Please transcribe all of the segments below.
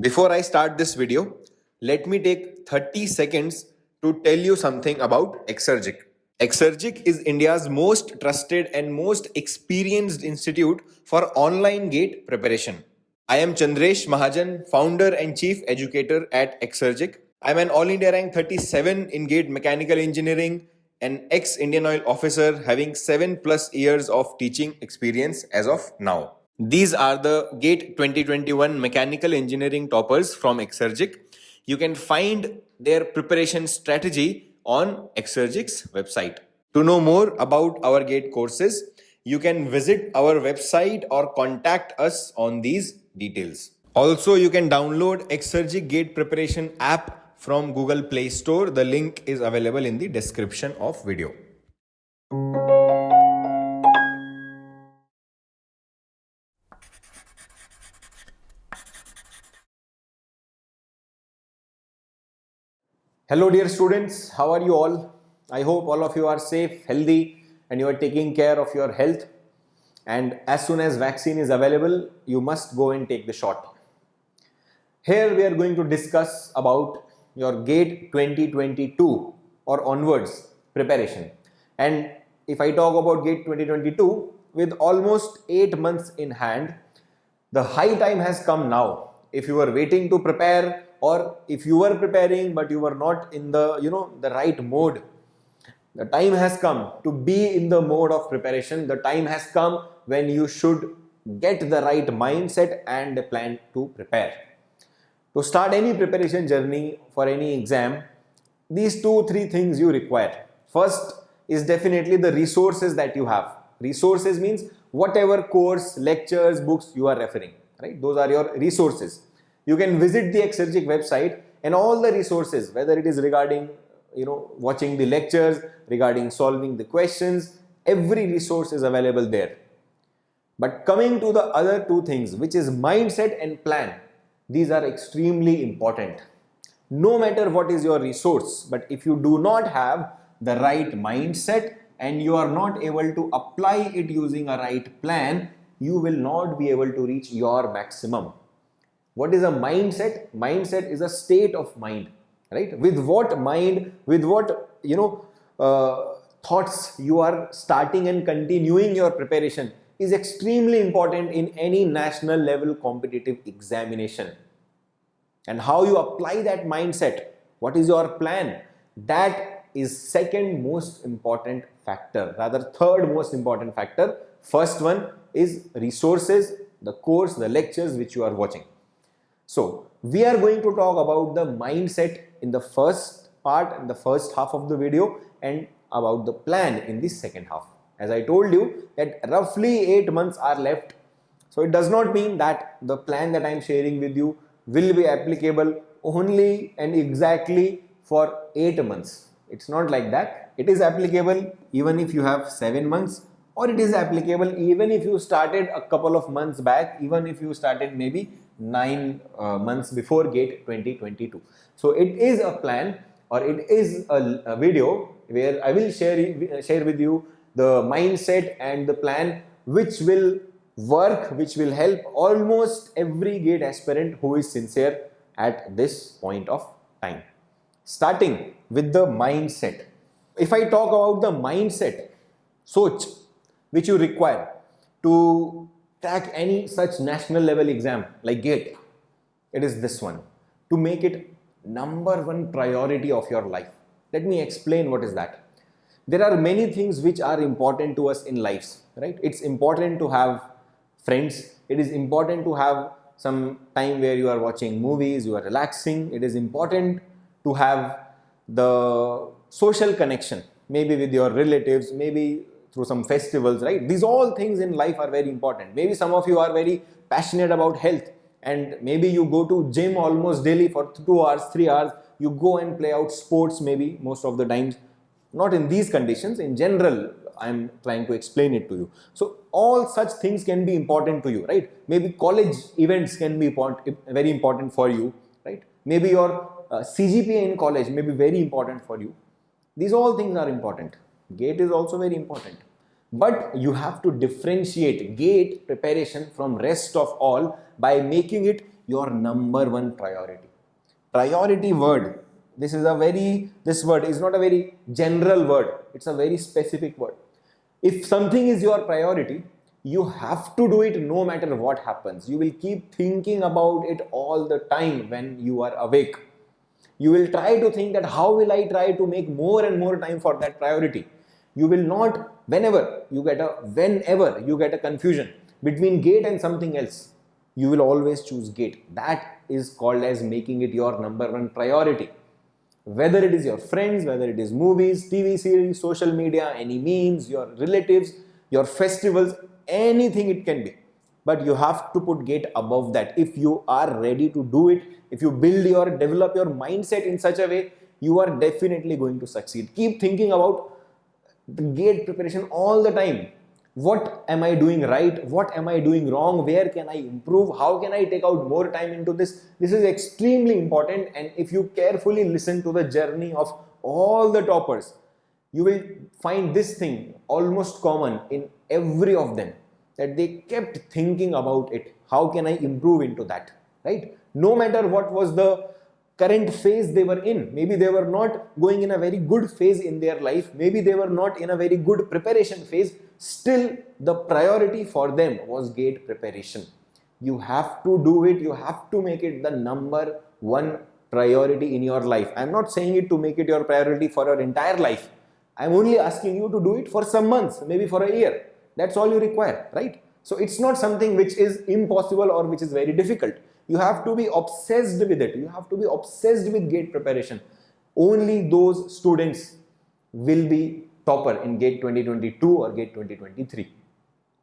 Before I start this video, let me take 30 seconds to tell you something about Exergic. Exergic is India's most trusted and most experienced institute for online GATE preparation. I am Chandresh Mahajan, founder and chief educator at Exergic. I am an All India rank 37 in GATE Mechanical Engineering, an ex-Indian Oil officer having 7+ years of teaching experience as of now. These are the GATE 2021 Mechanical Engineering toppers from Exergic. You can find their preparation strategy on Exergic's website. To know more about our GATE courses, you can visit our website or contact us on these details. Also, you can download Exergic GATE preparation app from Google Play Store. The link is available in the description of video. Hello dear students, how are you all? I hope all of you are safe, healthy and you are taking care of your health. And as soon as vaccine is available, you must go and take the shot. Here we are going to discuss about your GATE 2022 or onwards preparation. And if I talk about GATE 2022, with almost 8 months in hand, the high time has come now. If you were waiting to prepare, or if you were preparing but you were not in the the right mode, the time has come to be in the mode of preparation. The time has come when you should get the right mindset and a plan to prepare. To start any preparation journey for any exam, these 2-3 things you require. First is definitely the resources that you have. Resources means whatever course, lectures, books you are referring, right? Those are your resources. You can visit the Exergic website and all the resources, whether it is regarding watching the lectures, regarding solving the questions, every resource is available there. But coming to the other 2 things, which is mindset and plan, these are extremely important. No matter what is your resource, but if you do not have the right mindset and you are not able to apply it using a right plan, you will not be able to reach your maximum. What is a mindset? Mindset is a state of mind, right? With what mind, with what thoughts you are starting and continuing your preparation is extremely important in any national level competitive examination. And how you apply that mindset, what is your plan, that is second most important factor, rather third most important factor. First one is resources, the course, the lectures which you are watching. So we are going to talk about the mindset in the first part, in the first half of the video, and about the plan in the second half. As I told you that roughly 8 months are left. So it does not mean that the plan that I am sharing with you will be applicable only and exactly for 8 months. It's not like that. It is applicable even if you have 7 months, or it is applicable even if you started a couple of months back, even if you started maybe 9 months before GATE 2022. So it is a plan, or it is a video where I will share with you the mindset and the plan which will work, which will help almost every GATE aspirant who is sincere at this point of time. Starting with the mindset. If I talk about the mindset, soch, which you require to crack any such national level exam like GATE, it is this one. To make it number one priority of your life. Let me explain what is that. There are many things which are important to us in lives, right? It's important to have friends. It is important to have some time where you are watching movies, you are relaxing. It is important to have the social connection, maybe with your relatives, maybe through some festivals, right? These all things in life are very important. Maybe some of you are very passionate about health, and maybe you go to gym almost daily for 2 hours, 3 hours. You go and play out sports maybe most of the times. Not in these conditions, in general, I'm trying to explain it to you. So all such things can be important to you, right? Maybe college events can be very important for you, right? Maybe your CGPA in college may be very important for you. These all things are important. GATE is also very important. But you have to differentiate GATE preparation from rest of all by making it your number one priority. Priority word. This word is not a very general word. It's a very specific word. If something is your priority, you have to do it no matter what happens. You will keep thinking about it all the time when you are awake. You will try to think that how will I try to make more and more time for that priority. You will not, whenever you get a confusion between gate and something else, you will always choose gate. That is called as making it your number one priority. Whether it is your friends, whether it is movies, TV series, social media, any memes, your relatives, your festivals, anything it can be. But you have to put gate above that. If you are ready to do it, if you develop your mindset in such a way, you are definitely going to succeed. Keep thinking about the gate preparation all the time. What am I doing right? What am I doing wrong? Where can I improve? How can I take out more time into this? This is extremely important, and if you carefully listen to the journey of all the toppers, you will find this thing almost common in every of them, that they kept thinking about it. How can I improve into that? Right? No matter what was the current phase they were in. Maybe they were not going in a very good phase in their life. Maybe they were not in a very good preparation phase. Still, the priority for them was gate preparation. You have to do it. You have to make it the number one priority in your life. I'm not saying it to make it your priority for your entire life. I'm only asking you to do it for some months, maybe for a year. That's all you require, right? So it's not something which is impossible or which is very difficult. You have to be obsessed with it. You have to be obsessed with gate preparation. Only those students will be topper in GATE 2022 or GATE 2023.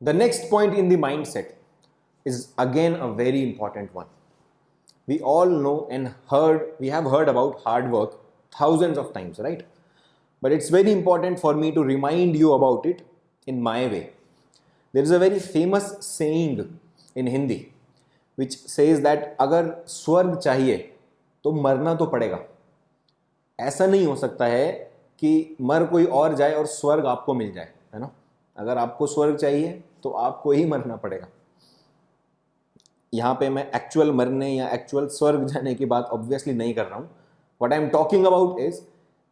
The next point in the mindset is again a very important one. We all know and we have heard about hard work thousands of times, right? But it's very important for me to remind you about it in my way. There is a very famous saying in Hindi which says that अगर स्वर्ग चाहिए तो मरना तो पड़ेगा. ऐसा नहीं हो सकता है कि मर कोई और जाए और स्वर्ग आपको मिल जाए, है ना? अगर आपको स्वर्ग चाहिए तो आपको ही मरना पड़ेगा. यहाँ पे मैं एक्चुअल मरने या एक्चुअल स्वर्ग जाने की बात ऑब्वियसली नहीं कर रहा हूँ. What I am talking about is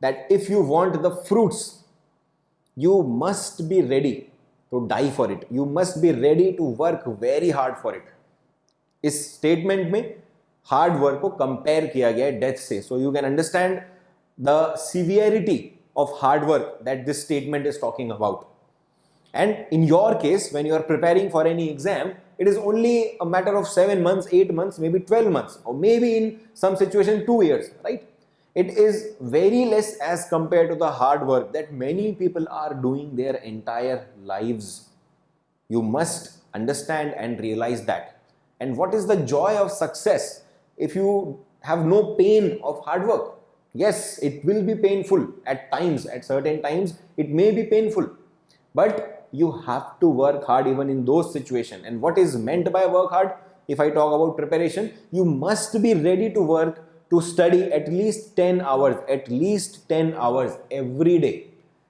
that if you want the fruits, you must be ready to die for it. You must be ready to work very hard for it. इस statement में hard work को compare किया गया है death से. So you can understand the severity of hard work that this statement is talking about. And in your case when you are preparing for any exam, it is only a matter of 7 months, 8 months, maybe 12 months, or maybe in some situation 2 years, right? It is very less as compared to the hard work that many people are doing their entire lives. You must understand and realize that. And what is the joy of success if you have no pain of hard work? Yes, it will be painful at times, at certain times it may be painful, but you have to work hard even in those situations. And what is meant by work hard? If I talk about preparation, you must be ready to work, to study at least 10 hours every day.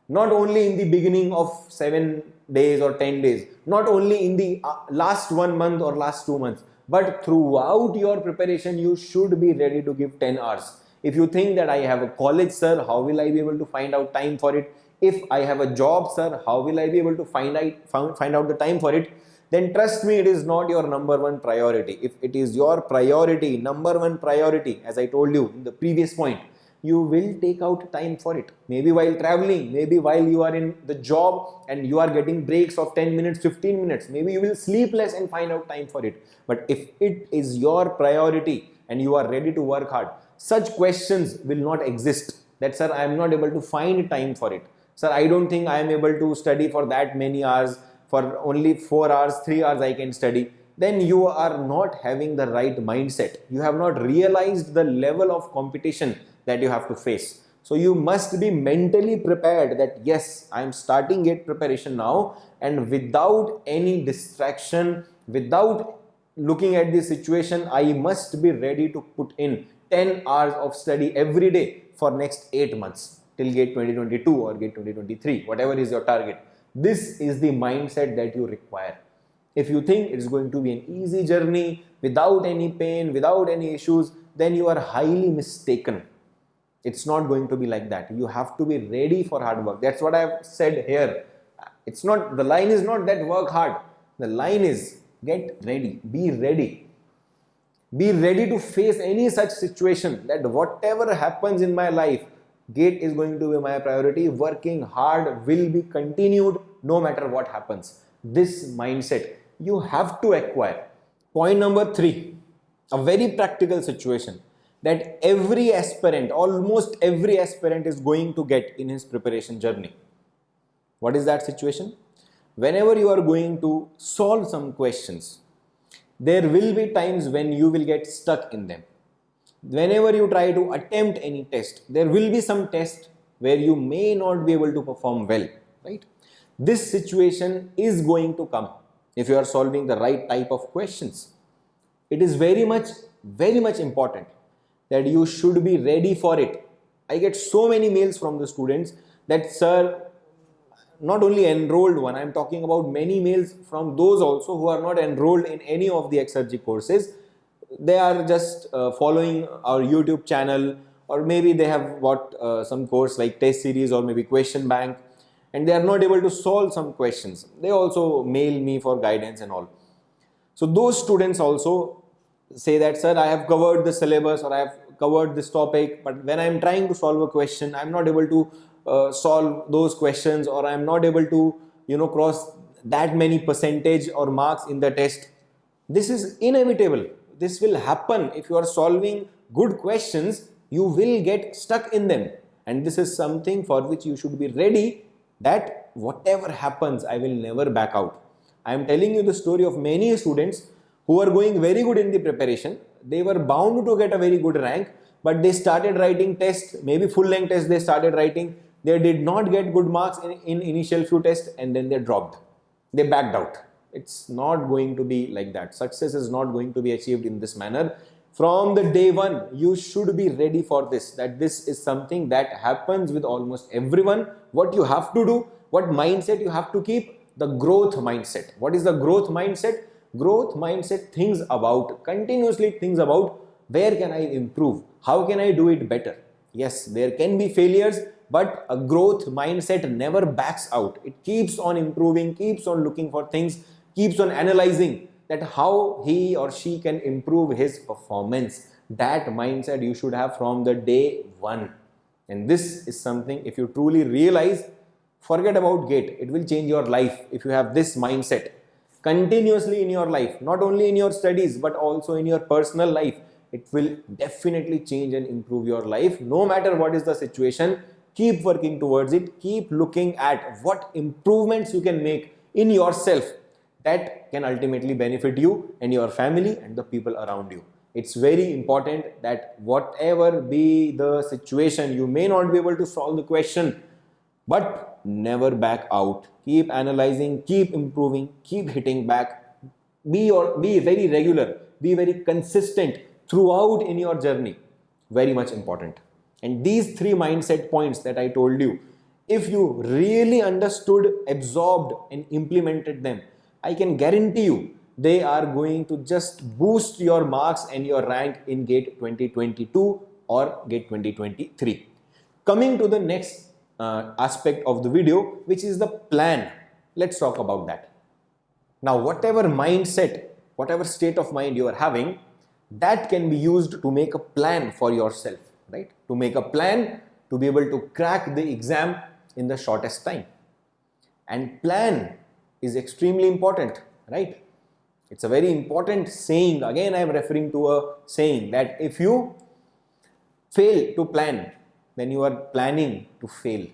Not only in the beginning of 7 days or 10 days, not only in the last 1 month or last 2 months, but throughout your preparation, you should be ready to give 10 hours. If you think that I have a college, sir, how will I be able to find out time for it? If I have a job, sir, how will I be able to find out the time for it? Then trust me, it is not your number one priority. If it is your priority, number one priority, as I told you in the previous point, you will take out time for it. Maybe while traveling, maybe while you are in the job and you are getting breaks of 10 minutes, 15 minutes, maybe you will sleep less and find out time for it. But if it is your priority and you are ready to work hard, such questions will not exist. That, sir, I am not able to find time for it. Sir, I don't think I am able to study for that many hours. For only 4 hours, 3 hours I can study. Then you are not having the right mindset. You have not realized the level of competition that you have to face. So you must be mentally prepared that yes, I am starting GATE preparation now, and without any distraction, without looking at the situation, I must be ready to put in 10 hours of study every day for next 8 months till GATE 2022 or GATE 2023, whatever is your target. This is the mindset that you require. If you think it's going to be an easy journey without any pain, without any issues, then you are highly mistaken. It's not going to be like that. You have to be ready for hard work. That's what I've said here. It's not, the line is not that work hard. The line is get ready, be ready. Be ready to face any such situation, that whatever happens in my life, GATE is going to be my priority. Working hard will be continued no matter what happens. This mindset you have to acquire. Point number 3, a very practical situation that every aspirant, almost every aspirant is going to get in his preparation journey. What is that situation? Whenever you are going to solve some questions, there will be times when you will get stuck in them. Whenever you try to attempt any test, there will be some test where you may not be able to perform well, right? This situation is going to come if you are solving the right type of questions. It is very much important that you should be ready for it. I get so many mails from the students that, sir, not only enrolled one, I am talking about many mails from those also who are not enrolled in any of the Exergic courses. They are just following our YouTube channel, or maybe they have got some course like test series or maybe question bank, and they are not able to solve some questions. They also mail me for guidance and all. So those students also say that, sir, I have covered the syllabus or I have covered this topic, but when I am trying to solve a question, I am not able to solve those questions, or I am not able to cross that many percentage or marks in the test. This is inevitable. This will happen. If you are solving good questions, you will get stuck in them, and this is something for which you should be ready, that whatever happens, I will never back out. I am telling you the story of many students who are going very good in the preparation. They were bound to get a very good rank, but they started writing tests, maybe full length tests they started writing. They did not get good marks in initial few tests, and then they dropped. They backed out. It's not going to be like that. Success is not going to be achieved in this manner. From the day one, you should be ready for this, that this is something that happens with almost everyone. What you have to do, what mindset you have to keep? The growth mindset. What is the growth mindset? Growth mindset continuously thinks about where can I improve? How can I do it better? Yes, there can be failures, but a growth mindset never backs out. It keeps on improving, keeps on looking for things, keeps on analyzing that how he or she can improve his performance. That mindset you should have from the day one. And this is something, if you truly realize, forget about GATE. It will change your life if you have this mindset continuously in your life, not only in your studies, but also in your personal life. It will definitely change and improve your life. No matter what is the situation, keep working towards it. Keep looking at what improvements you can make in yourself that can ultimately benefit you and your family and the people around you. It's very important that whatever be the situation, you may not be able to solve the question, but never back out. Keep analyzing, keep improving, keep hitting back. Be very regular, be very consistent throughout in your journey. Very much important. And these 3 mindset points that I told you, if you really understood, absorbed and implemented them, I can guarantee you they are going to just boost your marks and your rank in GATE 2022 or GATE 2023. Coming to the next aspect of the video, which is the plan. Let's talk about that. Now, whatever mindset, whatever state of mind you are having, that can be used to make a plan for yourself, right? To make a plan to be able to crack the exam in the shortest time. And plan is extremely important, right? It's a very important saying. Again, I am referring to a saying that if you fail to plan, then you are planning to fail.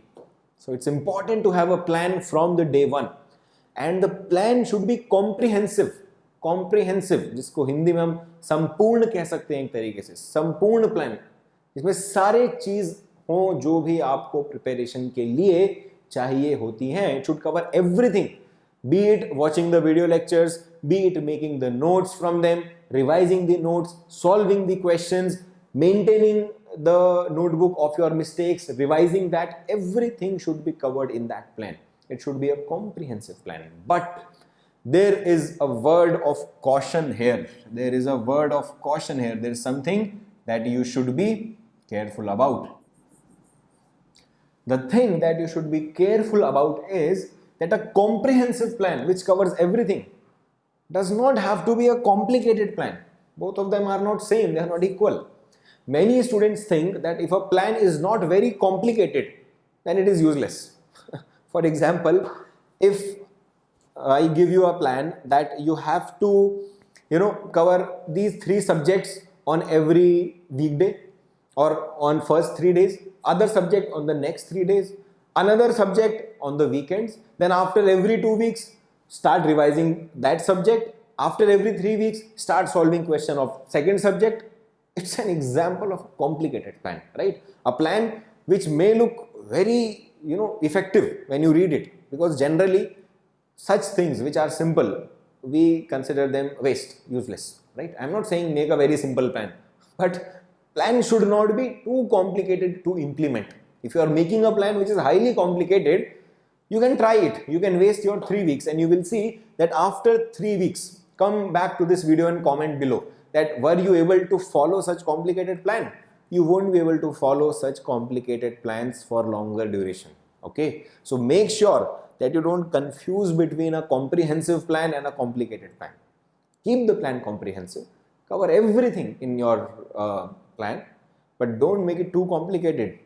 So it's important to have a plan from the day one. And the plan should be comprehensive. Comprehensive, जिसको हिंदी में हम संपूर्ण कह सकते हैं एक तरीके से, संपूर्ण प्लान, इसमें सारे चीज हो जो भी आपको प्रिपरेशन के लिए चाहिए होती हैं. It should cover everything, be it watching the video lectures, be it making the notes from them, revising the notes, solving the questions, maintaining the notebook of your mistakes, revising that. Everything should be covered in that plan. It should be a comprehensive plan. But There is a word of caution here. There is a word of caution here. There is something that you should be careful about. The thing that you should be careful about is that a comprehensive plan which covers everything does not have to be a complicated plan. Both of them are not same, they are not equal. Many students think that if a plan is not very complicated, then it is useless. For example, if I give you a plan that you have to, cover these 3 subjects on every weekday or on first 3 days, other subject on the next 3 days, another subject on the weekends, then after every 2 weeks, start revising that subject. After every 3 weeks, start solving question of second subject. It's an example of a complicated plan, right? A plan which may look very, effective when you read it, because generally such things which are simple, we consider them waste, useless, right? I'm not saying make a very simple plan, but plan should not be too complicated to implement. If you are making a plan which is highly complicated, you can try it. You can waste your 3 weeks and you will see that after 3 weeks, come back to this video and comment below that were you able to follow such complicated plan? You won't be able to follow such complicated plans for longer duration. Okay, so make sure that you don't confuse between a comprehensive plan and a complicated plan. Keep the plan comprehensive, cover everything in your plan, but don't make it too complicated.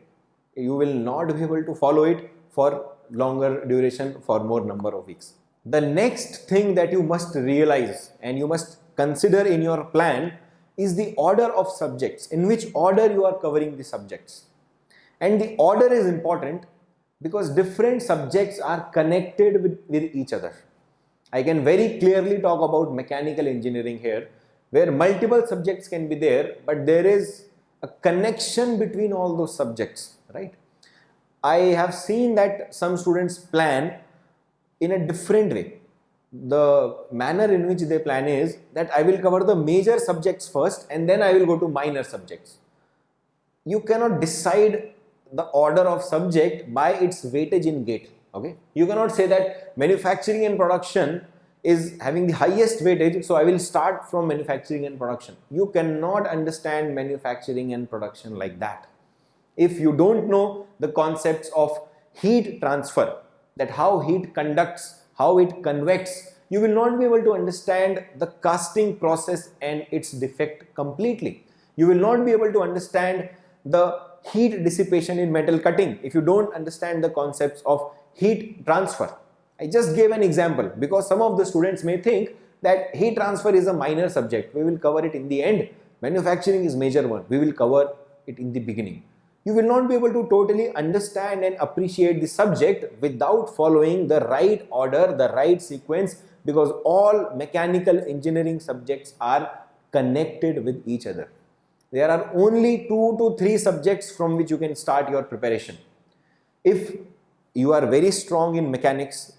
You will not be able to follow it for longer duration, for more number of weeks. The next thing that you must realize and you must consider in your plan is the order of subjects, in which order you are covering the subjects. And the order is important because different subjects are connected with each other. I can very clearly talk about mechanical engineering here, where multiple subjects can be there, but there is a connection between all those subjects, right? I have seen that some students plan in a different way. The manner in which they plan is that I will cover the major subjects first and then I will go to minor subjects. You cannot decide the order of subject by its weightage in GATE. Okay, you cannot say that manufacturing and production is having the highest weightage, so I will start from manufacturing and production. You cannot understand manufacturing and production like that. If you don't know the concepts of heat transfer, that how heat conducts, how it convects, you will not be able to understand the casting process and its defect completely. You will not be able to understand the heat dissipation in metal cutting if you don't understand the concepts of heat transfer. I just gave an example because some of the students may think that heat transfer is a minor subject. We will cover it in the end. Manufacturing is major one. We will cover it in the beginning. You will not be able to totally understand and appreciate the subject without following the right order, the right sequence, because all mechanical engineering subjects are connected with each other. There are only 2 to 3 subjects from which you can start your preparation. If you are very strong in mechanics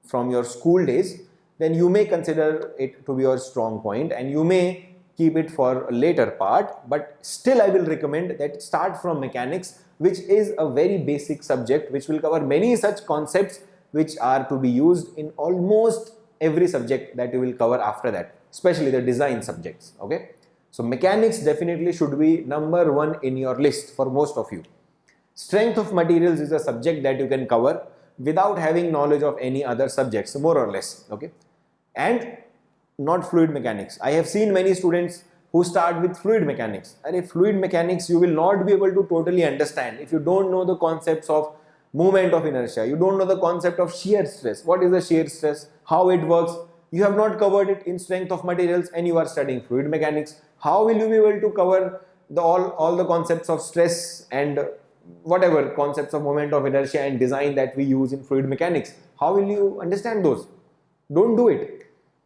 from your school days, then you may consider it to be your strong point and you may keep it for a later part, but still I will recommend that start from mechanics, which is a very basic subject which will cover many such concepts which are to be used in almost every subject that you will cover after that, especially the design subjects. Okay, so mechanics definitely should be number 1 in your list for most of you. Strength of materials is a subject that you can cover without having knowledge of any other subjects, more or less. Okay, and not fluid mechanics. I have seen many students who start with fluid mechanics. And fluid mechanics you will not be able to totally understand if you don't know the concepts of moment of inertia. You don't know the concept of shear stress. What is the shear stress? How it works? You have not covered it in strength of materials and you are studying fluid mechanics. How will you be able to cover all the concepts of stress and whatever concepts of moment of inertia and design that we use in fluid mechanics? How will you understand those? Don't do it.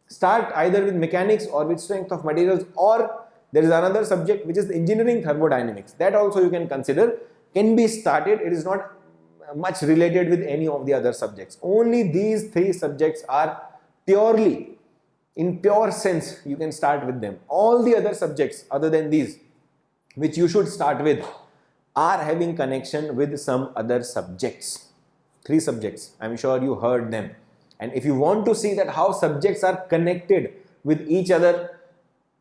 Start either with mechanics or with strength of materials, or there is another subject which is engineering thermodynamics. That also you can consider, can be started. It is not much related with any of the other subjects. Only these 3 subjects are purely, in pure sense, you can start with them. All the other subjects other than these, which you should start with, are having connection with some other subjects. 3 subjects, I am sure you heard them. And if you want to see that how subjects are connected with each other,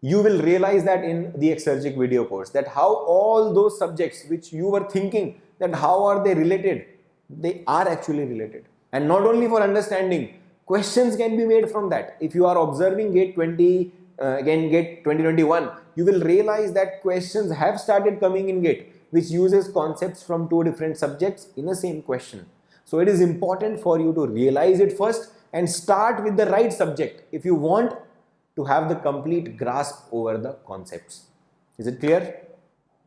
you will realize that in the Exergic video course, that how all those subjects which you were thinking that how are they related, they are actually related. And not only for understanding, questions can be made from that. If you are observing GATE 2021, you will realize that questions have started coming in GATE which uses concepts from two different subjects in the same question. So it is important for you to realize it first and start with the right subject if you want to have the complete grasp over the concepts. Is it clear?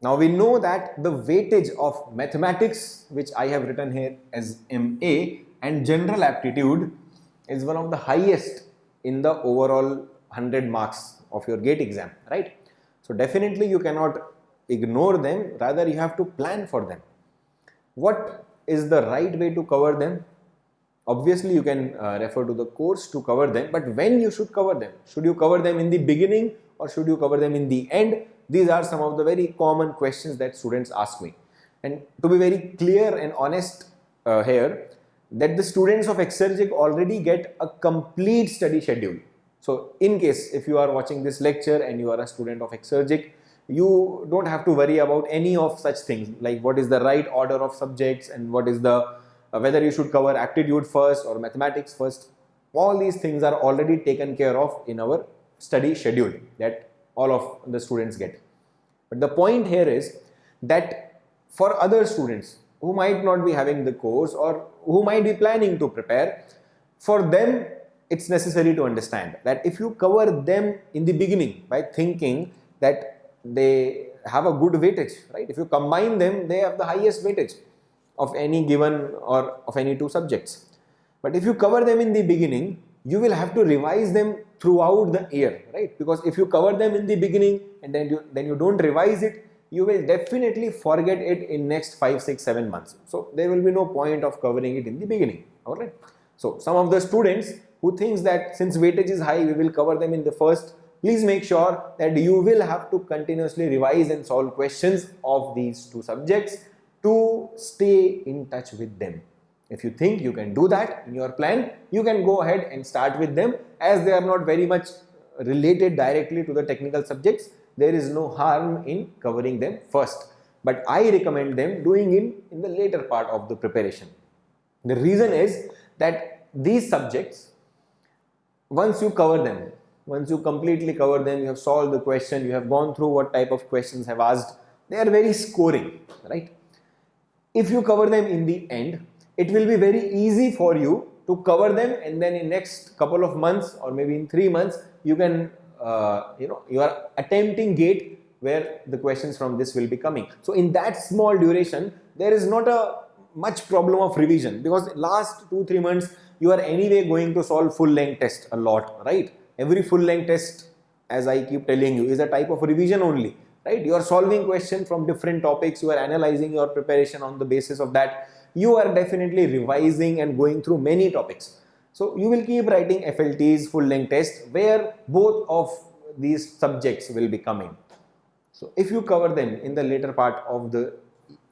Now we know that the weightage of mathematics, which I have written here as MA, and general aptitude is one of the highest in the overall 100 marks of your GATE exam, right? So definitely you cannot ignore them, rather you have to plan for them. What is the right way to cover them? Obviously you can refer to the course to cover them, but when you should cover them? Should you cover them in the beginning or should you cover them in the end? These are some of the very common questions that students ask me. And to be very clear and honest here, that the students of Exergic already get a complete study schedule. So in case if you are watching this lecture and you are a student of Exergic, you don't have to worry about any of such things like what is the right order of subjects and what is the whether you should cover aptitude first or mathematics first. All these things are already taken care of in our study schedule that all of the students get. But the point here is that for other students who might not be having the course or who might be planning to prepare, for them it's necessary to understand that if you cover them in the beginning by thinking that they have a good weightage, right? If you combine them, they have the highest weightage of any given or of any two subjects. But if you cover them in the beginning, you will have to revise them throughout the year, right? Because if you cover them in the beginning and then you don't revise it, you will definitely forget it in next 5, 6, 7 months. So there will be no point of covering it in the beginning. All right. So some of the students who thinks that since weightage is high, we will cover them in the first. Please make sure that you will have to continuously revise and solve questions of these two subjects to stay in touch with them. If you think you can do that in your plan, you can go ahead and start with them, as they are not very much related directly to the technical subjects. There is no harm in covering them first. But I recommend them doing it in the later part of the preparation. The reason is that these subjects, once you cover them, once you completely cover them, you have solved the question, you have gone through what type of questions have asked, they are very scoring, right? If you cover them in the end, it will be very easy for you to cover them, and then in next couple of months or maybe in 3 months, you can, you are attempting GATE where the questions from this will be coming. So in that small duration, there is not a much problem of revision, because last 2-3 months, you are anyway going to solve full length test a lot, right? Every full length test, as I keep telling you, is a type of revision only, right? You are solving questions from different topics, you are analyzing your preparation on the basis of that. You are definitely revising and going through many topics. So you will keep writing FLTs, full length tests, where both of these subjects will be coming. So if you cover them in the later part of the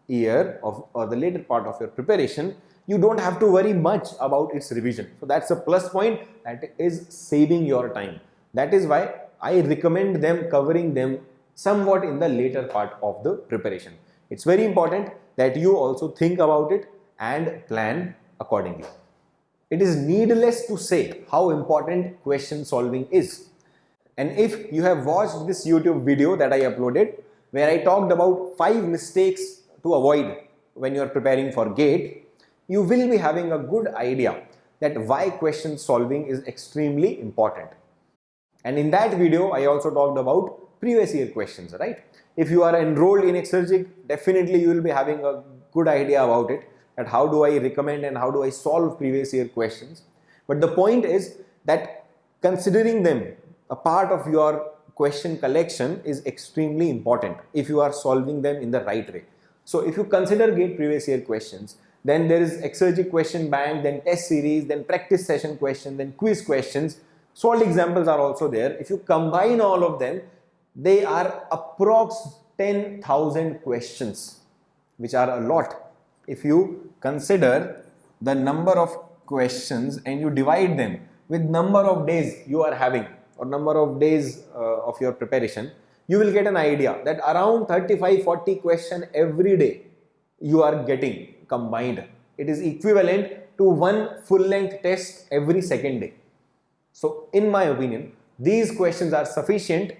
year or the later part of your preparation, you don't have to worry much about its revision. So that's a plus point, that is saving your time. That is why I recommend them covering them somewhat in the later part of the preparation. It's very important that you also think about it and plan accordingly. It is needless to say how important question solving is. And if you have watched this YouTube video that I uploaded, where I talked about 5 mistakes to avoid when you are preparing for GATE, you will be having a good idea that why question solving is extremely important. And in that video, I also talked about previous year questions, right? If you are enrolled in Exergic, definitely you will be having a good idea about it, that how do I recommend and how do I solve previous year questions. But the point is that considering them a part of your question collection is extremely important if you are solving them in the right way. So if you consider GATE previous year questions, then there is Exergic question bank, then test series, then practice session question, then quiz questions. Solved examples are also there. If you combine all of them, they are approx 10,000 questions, which are a lot if you consider the number of questions and you divide them with number of days you are having or number of days of your preparation, you will get an idea that around 35-40 question every day you are getting combined. It is equivalent to one full length test every second day. So in my opinion, these questions are sufficient,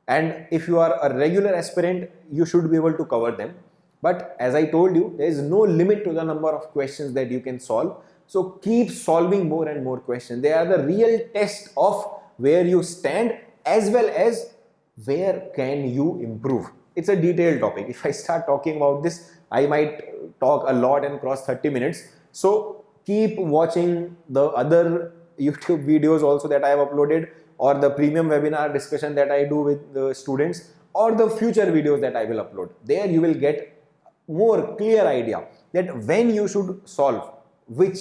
and if you are a regular aspirant, you should be able to cover them. But as I told you, there is no limit to the number of questions that you can solve. So keep solving more and more questions. They are the real test of where you stand as well as where can you improve. It's a detailed topic. If I start talking about this, I might talk a lot and cross 30 minutes. So keep watching the other YouTube videos also that I have uploaded, or the premium webinar discussion that I do with the students, or the future videos that I will upload. There you will get more clear idea that when you should solve which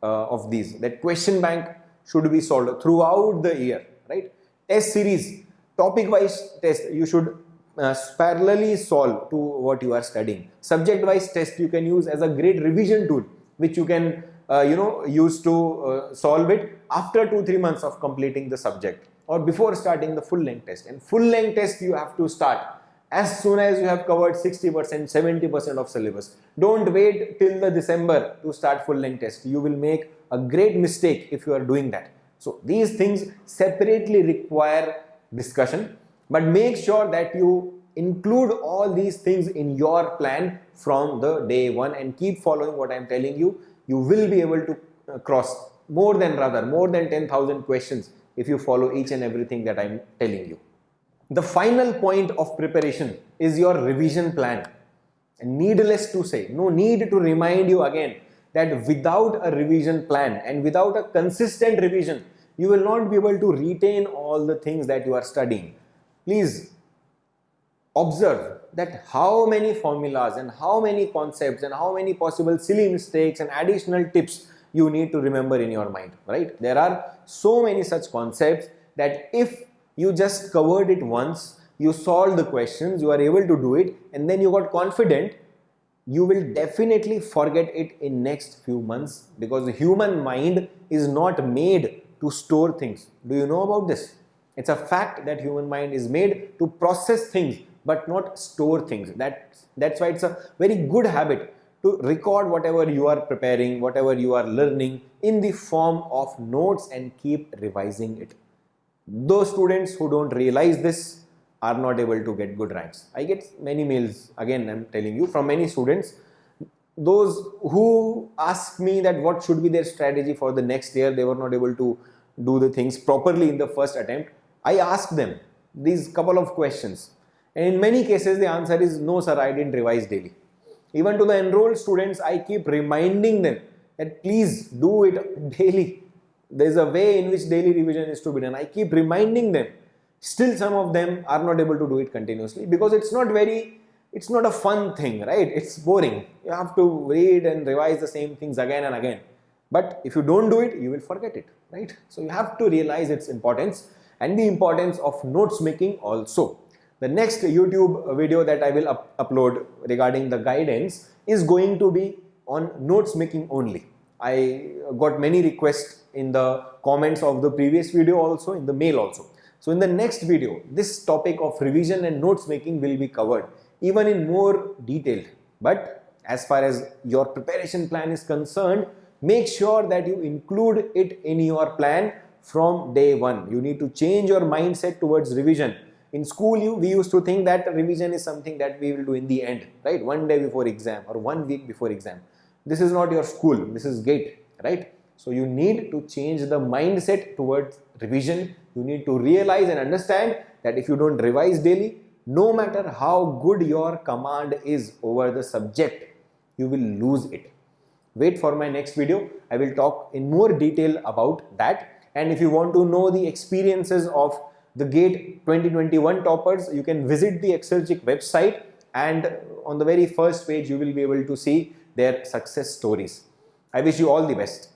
of these, that question bank should be solved throughout the year, right? Test series, topic wise test, you should parallelly solve to what you are studying. Subject wise test you can use as a great revision tool, which you can use to solve it after 2-3 months of completing the subject or before starting the full length test. And full length test you have to start as soon as you have covered 60%, 70% of syllabus. Don't wait till the December to start full length test. You will make a great mistake if you are doing that. So these things separately require discussion, but make sure that you include all these things in your plan from the day one and keep following what I am telling you. You will be able to cross more than 10,000 questions if you follow each and everything that I am telling you. The final point of preparation is your revision plan. And needless to say, no need to remind you again that without a revision plan and without a consistent revision, you will not be able to retain all the things that you are studying. Please observe that how many formulas and how many concepts and how many possible silly mistakes and additional tips you need to remember in your mind, right? There are so many such concepts that if you just covered it once, you solved the questions, you are able to do it, and then you got confident, you will definitely forget it in next few months, because the human mind is not made to store things. Do you know about this? It's a fact that human mind is made to process things but not store things. That's why it's a very good habit to record whatever you are preparing, whatever you are learning in the form of notes and keep revising it. Those students who don't realize this are not able to get good ranks. I get many mails, again I'm telling you, from many students, those who ask me that what should be their strategy for the next year. They were not able to do the things properly in the first attempt. I ask them these couple of questions, and in many cases the answer is no sir, I didn't revise daily. Even to the enrolled students, I keep reminding them that please do it daily. There is a way in which daily revision is to be done. I keep reminding them. Still some of them are not able to do it continuously because it's not a fun thing, right? It's boring. You have to read and revise the same things again and again. But if you don't do it, you will forget it, right? So you have to realize its importance and the importance of notes making also. The next YouTube video that I will upload regarding the guidance is going to be on notes making only. I got many requests in the comments of the previous video also, in the mail also. So in the next video, this topic of revision and notes making will be covered even in more detail. But as far as your preparation plan is concerned, make sure that you include it in your plan from day one. You need to change your mindset towards revision. In school, we used to think that revision is something that we will do in the end, right? One day before exam or 1 week before exam. This is not your school, this is GATE, right? So you need to change the mindset towards revision. You need to realize and understand that if you don't revise daily, no matter how good your command is over the subject, you will lose it. Wait for my next video. I will talk in more detail about that. And if you want to know the experiences of the GATE 2021 toppers, you can visit the Exergic website, and on the very first page you will be able to see their success stories. I wish you all the best.